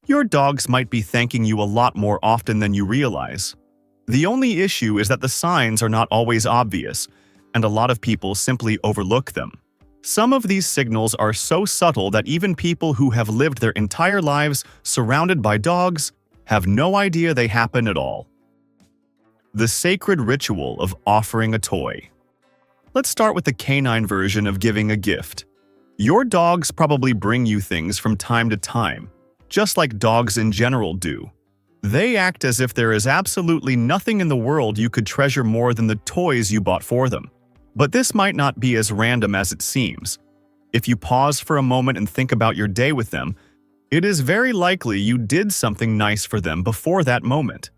Your dogs might be thanking you a lot more often than you realize. The only issue is that the signs are not always obvious, and a lot of people simply overlook them. Some of these signals are so subtle that even people who have lived their entire lives surrounded by dogs have no idea they happen at all. The sacred ritual of offering a toy. Let's start with the canine version of giving a gift. Your dogs probably bring you things from time to time, just like dogs in general do. They act as if there is absolutely nothing in the world you could treasure more than the toys you bought for them. But this might not be as random as it seems. If you pause for a moment and think about your day with them, it is very likely you did something nice for them before that moment.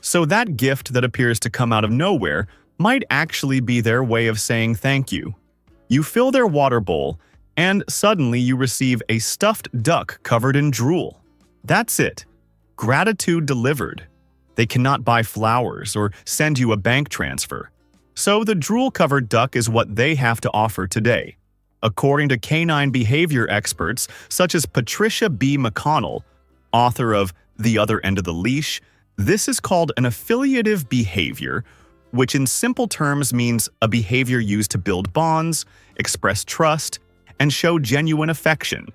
So that gift that appears to come out of nowhere might actually be their way of saying thank you. You fill their water bowl, and suddenly you receive a stuffed duck covered in drool. That's it. Gratitude delivered. They cannot buy flowers or send you a bank transfer. So the drool-covered duck is what they have to offer today. According to canine behavior experts such as Patricia B. McConnell, author of The Other End of the Leash, this is called an affiliative behavior, which in simple terms means a behavior used to build bonds, express trust, and show genuine affection.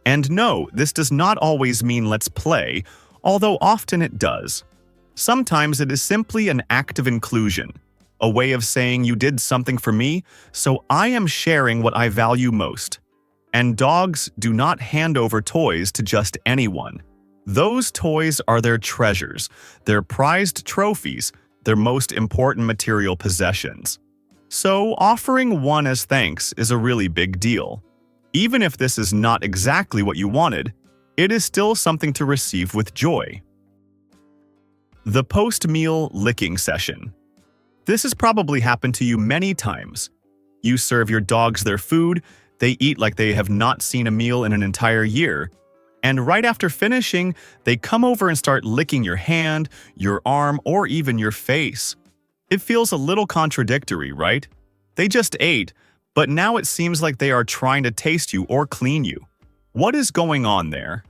And no, this does not always mean let's play, although often it does. Sometimes it is simply an act of inclusion, a way of saying you did something for me, so I am sharing what I value most. And dogs do not hand over toys to just anyone. Those toys are their treasures, their prized trophies, their most important material possessions. So offering one as thanks is a really big deal. Even if this is not exactly what you wanted, it is still something to receive with joy. The post-meal licking session. This has probably happened to you many times. You serve your dogs their food, they eat like they have not seen a meal in an entire year, and right after finishing, they come over and start licking your hand, your arm, or even your face. It feels a little contradictory, right? They just ate, but now it seems like they are trying to taste you or clean you. What is going on there?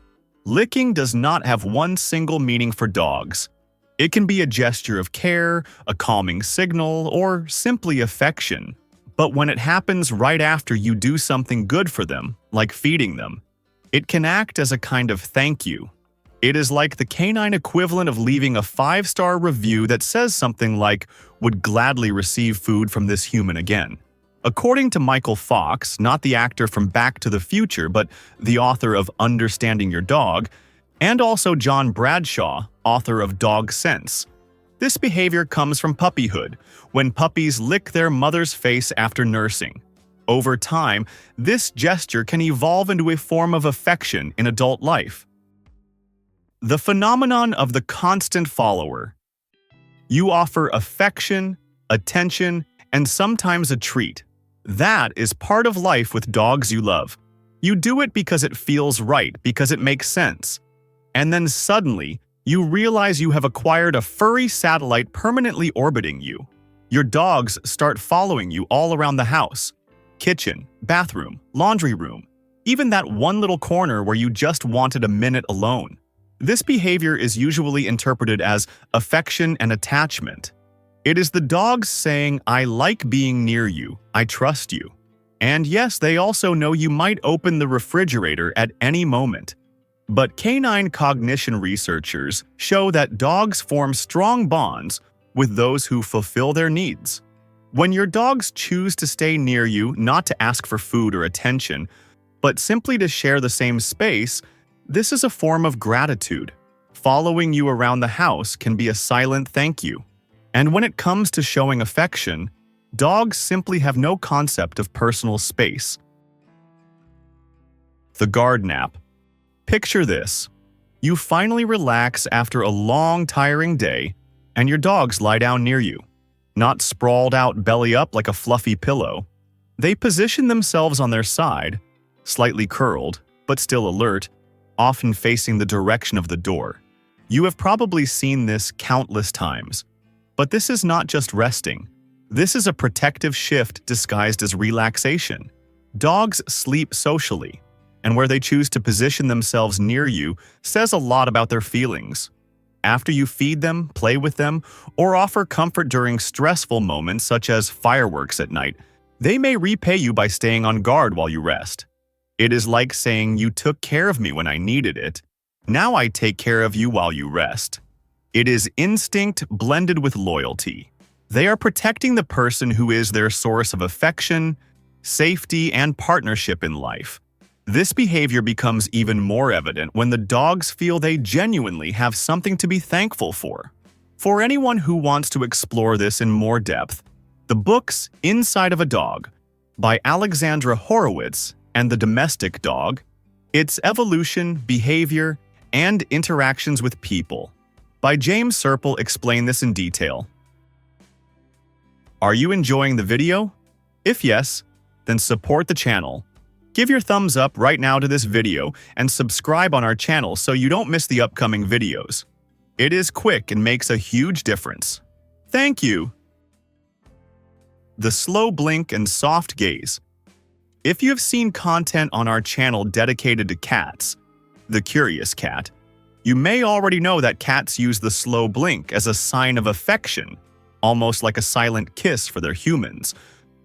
Licking does not have one single meaning for dogs. It can be a gesture of care, a calming signal, or simply affection. But when it happens right after you do something good for them, like feeding them, it can act as a kind of thank you. It is like the canine equivalent of leaving a 5-star review that says something like, "Would gladly receive food from this human again." According to Michael Fox, not the actor from Back to the Future, but the author of Understanding Your Dog, and also John Bradshaw, author of Dog Sense, this behavior comes from puppyhood, when puppies lick their mother's face after nursing. Over time, this gesture can evolve into a form of affection in adult life. The phenomenon of the constant follower. You offer affection, attention, and sometimes a treat. That is part of life with dogs you love. You do it because it feels right, because it makes sense. And then suddenly, you realize you have acquired a furry satellite permanently orbiting you. Your dogs start following you all around the house. Kitchen, bathroom, laundry room, even that one little corner where you just wanted a minute alone. This behavior is usually interpreted as affection and attachment. It is the dogs saying, "I like being near you, I trust you." And yes, they also know you might open the refrigerator at any moment. But canine cognition researchers show that dogs form strong bonds with those who fulfill their needs. When your dogs choose to stay near you, not to ask for food or attention, but simply to share the same space, this is a form of gratitude. Following you around the house can be a silent thank you. And when it comes to showing affection, dogs simply have no concept of personal space. The guard nap. Picture this. You finally relax after a long, tiring day, and your dogs lie down near you. Not sprawled out belly up like a fluffy pillow. They position themselves on their side, slightly curled, but still alert, often facing the direction of the door. You have probably seen this countless times. But this is not just resting. This is a protective shift disguised as relaxation. Dogs sleep socially, and where they choose to position themselves near you says a lot about their feelings. After you feed them, play with them, or offer comfort during stressful moments such as fireworks at night, they may repay you by staying on guard while you rest. It is like saying, "You took care of me when I needed it. Now I take care of you while you rest." It is instinct blended with loyalty. They are protecting the person who is their source of affection, safety, and partnership in life. This behavior becomes even more evident when the dogs feel they genuinely have something to be thankful for. For anyone who wants to explore this in more depth, the books Inside of a Dog by Alexandra Horowitz and The Domestic Dog, Its Evolution, Behavior, and Interactions with People by James Serpell explain this in detail. Are you enjoying the video? If yes, then support the channel. Give your thumbs up right now to this video and subscribe on our channel so you don't miss the upcoming videos. It is quick and makes a huge difference. Thank you! The slow blink and soft gaze. If you have seen content on our channel dedicated to cats, The Curious Cat, you may already know that cats use the slow blink as a sign of affection, almost like a silent kiss for their humans.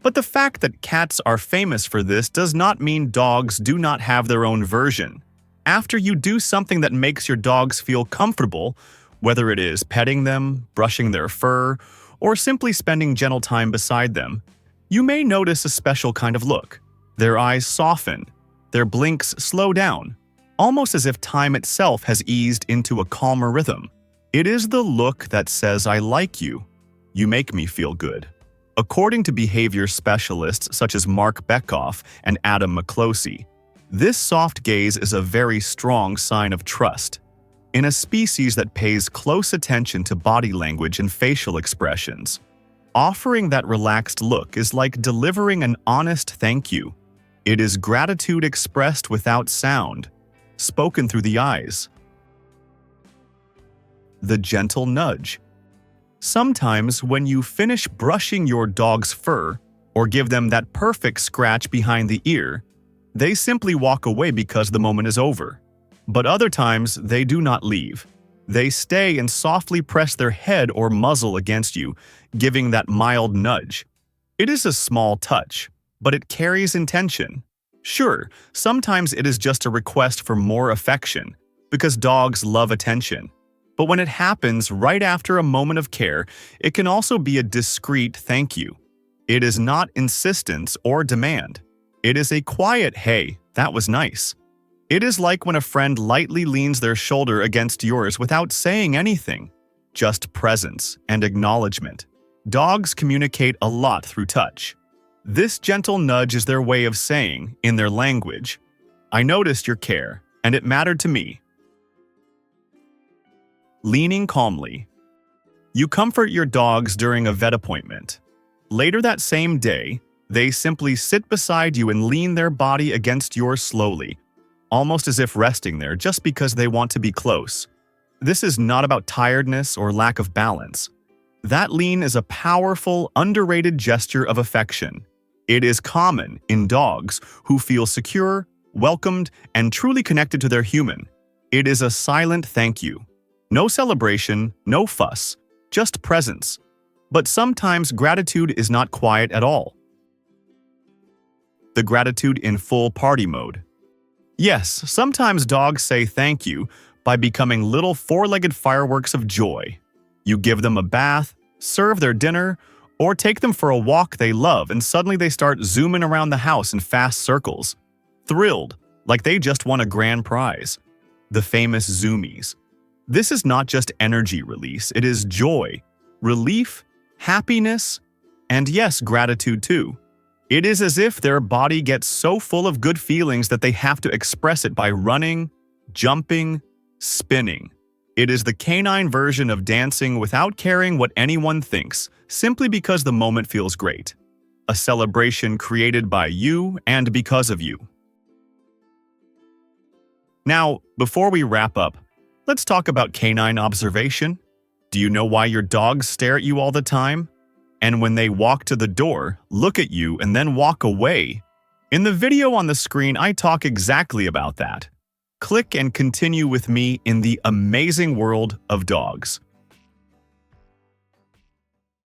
But the fact that cats are famous for this does not mean dogs do not have their own version. After you do something that makes your dogs feel comfortable, whether it is petting them, brushing their fur, or simply spending gentle time beside them, you may notice a special kind of look. Their eyes soften, their blinks slow down, almost as if time itself has eased into a calmer rhythm. It is the look that says, "I like you. You make me feel good." According to behavior specialists such as Mark Bekoff and Adam McCloskey, this soft gaze is a very strong sign of trust. In a species that pays close attention to body language and facial expressions, offering that relaxed look is like delivering an honest thank you. It is gratitude expressed without sound, spoken through the eyes. The gentle nudge. Sometimes when you finish brushing your dog's fur or give them that perfect scratch behind the ear, they simply walk away because the moment is over. But other times, they do not leave. They stay and softly press their head or muzzle against you, giving that mild nudge. It is a small touch, but it carries intention. Sure, sometimes it is just a request for more affection, because dogs love attention. But when it happens right after a moment of care, it can also be a discreet thank you. It is not insistence or demand. It is a quiet, "Hey, that was nice." It is like when a friend lightly leans their shoulder against yours without saying anything, just presence and acknowledgement. Dogs communicate a lot through touch. This gentle nudge is their way of saying, in their language, "I noticed your care, and it mattered to me." Leaning calmly. You comfort your dogs during a vet appointment. Later that same day, they simply sit beside you and lean their body against yours slowly, almost as if resting there just because they want to be close. This is not about tiredness or lack of balance. That lean is a powerful, underrated gesture of affection. It is common in dogs who feel secure, welcomed, and truly connected to their human. It is a silent thank you. No celebration, no fuss, just presence. But sometimes gratitude is not quiet at all. The gratitude in full party mode. Yes, sometimes dogs say thank you by becoming little four-legged fireworks of joy. You give them a bath, serve their dinner, or take them for a walk they love, and suddenly they start zooming around the house in fast circles, thrilled, like they just won a grand prize. The famous zoomies. This is not just energy release, it is joy, relief, happiness, and yes, gratitude too. It is as if their body gets so full of good feelings that they have to express it by running, jumping, spinning. It is the canine version of dancing without caring what anyone thinks, simply because the moment feels great. A celebration created by you and because of you. Now, before we wrap up, let's talk about canine observation. Do you know why your dogs stare at you all the time? And when they walk to the door, look at you, and then walk away, In the video on the screen, I talk exactly about that. Click and continue with me in the amazing world of dogs.